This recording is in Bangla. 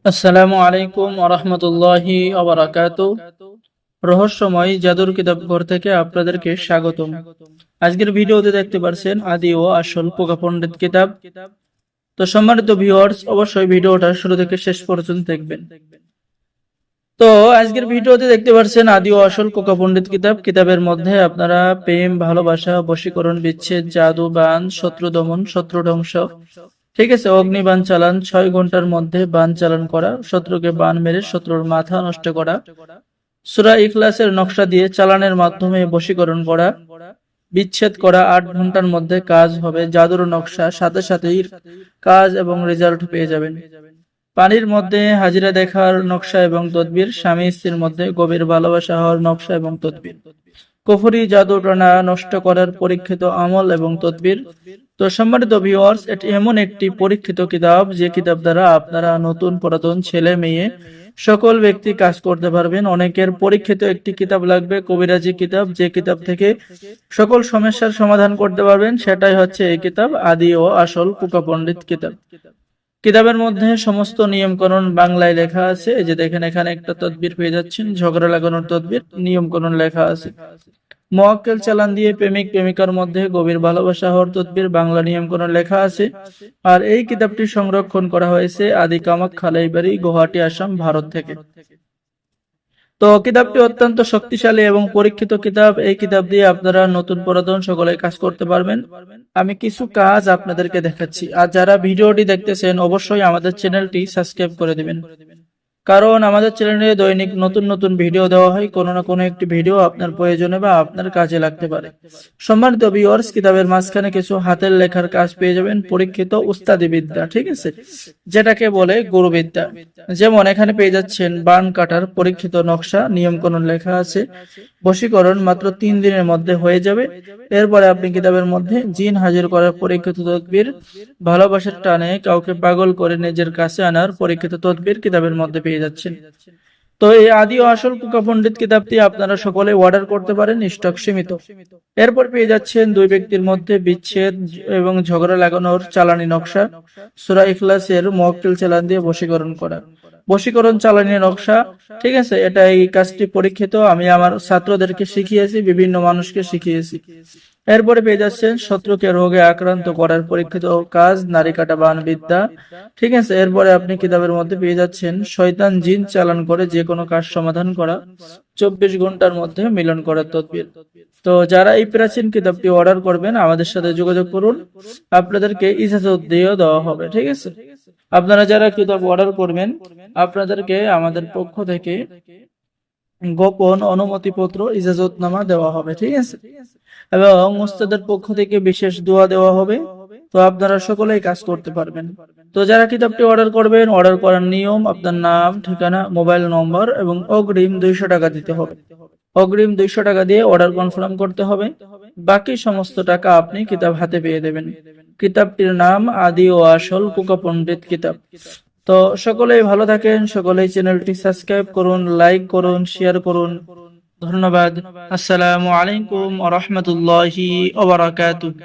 আসসালামু আলাইকুম ওয়া রাহমাতুল্লাহি ওয়া বারাকাতুহু। রহস্যময় জাদুর কিতাব ঘর থেকে আপনাদেরকে স্বাগতম। আজকের ভিডিওতে দেখতে পাচ্ছেন আদি ও আসল পোকা পণ্ডিত কিতাব। তো সম্মানিত ভিউয়ার্স, অবশ্যই ভিডিওটা শুরু থেকে শেষ পর্যন্ত দেখবেন। তো আজকের ভিডিওতে দেখতে পাচ্ছেন আদি ও আসল পোকা পণ্ডিত কিতাব। কিতাবের মধ্যে আপনারা প্রেম, ভালোবাসা, বশীকরণ, বিচ্ছেদ, জাদু, বান, শত্রু দমন, শত্রু ধ্বংস, ঠিক আছে, অগ্নিবাণ চালান, 6 ঘন্টার মধ্যে বাণ চালান করা, শত্রুকে বাণ মেরে শত্রুর মাথা নষ্ট করা, সূরা ইখলাসের নকশা দিয়ে চালানের মাধ্যমে বশীকরণ করা, বিচ্ছেদ করা, 8 ঘন্টার মধ্যে কাজ হবে, জাদুর নকশা, সাথে সাথেই কাজ এবং রেজাল্ট পেয়ে যাবেন। পানির মধ্যে হাজিরা দেখার নকশা এবং তদবির, স্বামী স্ত্রীর মধ্যে গভীর ভালোবাসা হওয়ার নকশা এবং তদবির, কুফরি জাদু টনা নষ্ট করার পরীক্ষিত আমল এবং তদবির। তো সম্মানিত ভিউয়ার্স, এটি এমন একটি পরীক্ষিত কিতাব যে কিতাব দ্বারা আপনারা নতুন পুরাতন ছেলে মেয়ে সকল ব্যক্তি কাজ করতে পারবেন। অনেকের পরীক্ষিত একটি কিতাব লাগবে, কবিরাজি কিতাব, যে কিতাব থেকে সকল সমস্যার সমাধান করতে পারবেন, সেটাই হচ্ছে এই কিতাব আদি ও আসল পোকা পণ্ডিত কিতাব। কিতাবের মধ্যে সমস্ত নিয়মকানুন বাংলায় লেখা আছে। এই যে দেখেন, এখানে একটা তদবির পেয়ে যাচ্ছেন, ঝগড়া লাগানোর তদবির, নিয়মকানুন লেখা আছে। মোয়াক্কেল চালান দিয়ে প্রেমিক প্রেমিকার মধ্যে গভীর ভালোবাসা হওয়ার তদবির, বাংলা নিয়মকানুন লেখা আছে। আর এই কিতাবটি সংরক্ষণ করা হয়েছে আদি কামাখ্যা লাইব্রেরি, গুয়াহাটি, আসাম, ভারত থেকে। তো কিতাবটি অত্যন্ত শক্তিশালী এবং পরীক্ষিত কিতাব। এই কিতাব দিয়ে আপনারা নতুন পুরাতন সকলে কাজ করতে পারবেন। আমি কিছু কাজ আপনাদেরকে দেখাচ্ছি। আর যারা ভিডিওটি দেখতেছেন, অবশ্যই আমাদের চ্যানেলটি সাবস্ক্রাইব করে দিবেন, কারণ আমাদের চ্যানেলে দৈনিক নতুন নতুন ভিডিও দেওয়া হয়। কোনো না কোনো একটি ভিডিও আপনার প্রয়োজনে বা আপনার কাজে লাগতে পারে। সম্মানিত ভিউয়ার্স, কিতাবের মাঝখানে কিছু হাতের লেখার কাজ পেয়ে যাবেন, পরীক্ষিত উস্তাদি বিদ্যা, ঠিক আছে, যেটাকে বলে গুরুবিদ্যা। যেমন এখানে পেয়ে যাচ্ছেন বান কাটার পরীক্ষিত নকশা, নিয়মকানুন লেখা আছে। বশীকরণ মাত্র 3 দিনের মধ্যে হয়ে যাবে। এরপরে আপনি কিতাবের মধ্যে জিন হাজির করার পরীক্ষিত তদবির, ভালোবাসার টানে কাউকে পাগল করে নিজের কাছে আনার পরীক্ষিত তদবির কিতাবের মধ্যে পেয়ে যাচ্ছেন। তো এই আদি ও আসল পোকা পণ্ডিত কিতাবটি আপনারা সকলে অর্ডার করতে পারেন, স্টক সীমিত। এরপর পেয়ে যাচ্ছেন দুই ব্যক্তির মধ্যে বিচ্ছেদ এবং ঝগড়া লাগানোর চালানি নকশা, সূরা ইখলাসের মুওয়াক্কিল চালান দিয়ে বশীকরণ করা, বশীকরণ চালানি নকশা, ঠিক আছে। এটা এই কাজটি পরীক্ষিত, আমি আমার ছাত্রদেরকে শিখিয়েছি, বিভিন্ন মানুষকে শিখিয়েছি। এরপরে পেয়ে যাচ্ছেন শত্রুকে রোগে আক্রান্ত করার পরীক্ষিত কাজ, নারী কাটা বান বিদ্যা, ঠিক আছে। এরপরে আপনি কিতাবের মধ্যে পেয়ে যাচ্ছেন শয়তান জিন চালান করে যে কোনো কাজ সমাধান করা, 24 ঘন্টার মধ্যে মিলন করার তদবির। তো যারা এই প্রাচীন কিতাবটি অর্ডার করবেন, আমাদের সাথে যোগাযোগ করুন, আপনাদেরকে ইজাজত দিয়ে দেওয়া হবে, ঠিক আছে। আপনারা যারা কিতাব অর্ডার করবেন, আপনাদেরকে আমাদের পক্ষ থেকে গোপন অনুমতিপত্র, ইজাজতনামা দেওয়া হবে, ঠিক আছে, এবং উস্তাদের পক্ষ থেকে বিশেষ দোয়া দেওয়া হবে। তো আপনারা সকলেই কাজ করতে পারবেন। তো যারা কিতাবটি অর্ডার করবেন, অর্ডার করার নিয়ম, আপনার নাম, ঠিকানা, মোবাইল নম্বর এবং অগ্রিম 200 টাকা দিতে হবে। অগ্রিম 200 টাকা দিয়ে অর্ডার কনফার্ম করতে হবে। বাকি সমস্ত টাকা আপনি কিতাব হাতে পেয়ে দেবেন। কিতাবটির নাম আদি ও আসল পোকা পণ্ডিত কিতাব। তো সকলেই ভালো থাকেন, সকলেই চ্যানেলটি সাবস্ক্রাইব করুন, লাইক করুন, শেয়ার করুন। ধন্যবাদ। আসসালামু আলাইকুম ওয়া রাহমাতুল্লাহি ওয়া বারাকাতুহু।